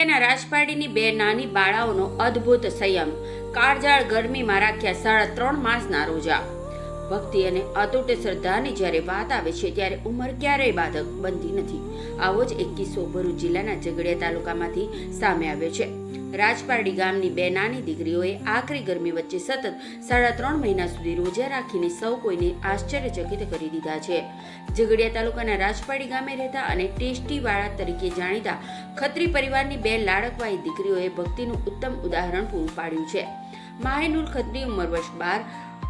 રાજપાડીની બે નાની બાળાઓનો અદ્ભુત સંયમ, કાળઝાળ ગરમીમાં રાખ્યા 3.5 માસના રોજા. ભક્તિ અને અતૂટ શ્રદ્ધાની જ્યારે વાત આવે છે ત્યારે ઉંમર ક્યારેય બાધક બનતી નથી. આવો જ એક કિસ્સો ભરૂચ જિલ્લાના ઝઘડિયા તાલુકામાંથી સામે આવ્યો છે. રાજપારડી ગામની બે નાની દીકરીઓએ આકરી ગરમી વચ્ચે સતત 3.5 મહિના સુધી રોજા રાખીને સૌ કોઈને આશ્ચર્યચકિત કરી દીધા છે. ઝઘડિયા તાલુકાના રાજપારડી ગામે રહેતા અને ટેસ્ટીવાળા તરીકે જાણીતા ખત્રી પરિવારની બે લાડકવાઈ દીકરીઓએ ભક્તિનું ઉત્તમ ઉદાહરણ પૂરું પાડ્યું છે. માહિનુર ખત્રી ઉંમર વર્ષ 12,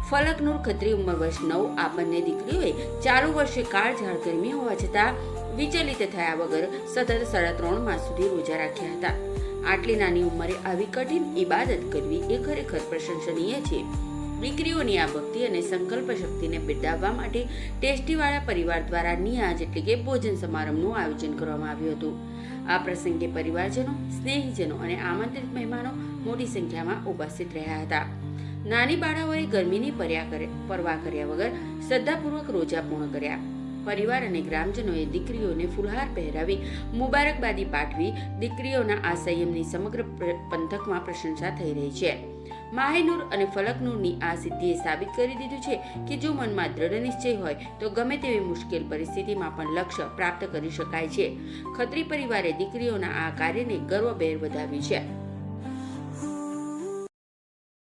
ફલકનુર ખત્રી ઉંમર વર્ષ 9. આ બંને દીકરીઓએ ચાલુ વર્ષે કાળઝાળ ગરમી હોવા છતાં વિચલિત થયા વગર સતત 3.5 માસ સુધી રોજા રાખ્યા હતા. આટલી નાની ઉંમરે આવી કઠિન ઇબાદત કરવી એ ખરેખર પ્રશંસનીય છે. દીકરીઓની આ ભક્તિ અને સંકલ્પ શક્તિને બિરદાવવા માટે ટેસ્ટીવાળા પરિવાર દ્વારા નિયાજ એટલે કે ભોજન સમારંભનું આયોજન કરવામાં આવ્યું હતું. આ પ્રસંગે પરિવારજનો, સ્નેહીજનો અને આમંત્રિત મહેમાનો મોટી સંખ્યામાં ઉપસ્થિત રહ્યા હતા. નાની બાળાઓએ ગરમીની પરવા કર્યા વગર શ્રદ્ધાપૂર્વક રોજા પૂર્ણ કર્યા. પરિવાર અને ગ્રામજનોએ દીકરીઓને ફુલહાર પહેરાવી મુબારકબાદી પાઠવી. દીકરીઓના આ સંયમની સમગ્ર પંથકમાં પ્રશંસા થઈ રહી છે. માહિનુર અને ફલકનુરની આ સિદ્ધિએ સાબિત કરી દીધું છે કે જો મનમાં દ્રઢ નિશ્ચય હોય તો ગમે તેવી મુશ્કેલ પરિસ્થિતિમાં પણ લક્ષ્ય પ્રાપ્ત કરી શકાય છે. ખત્રી પરિવારે દીકરીઓના આ કાર્યને ગર્વભેર વધાવ્યું છે.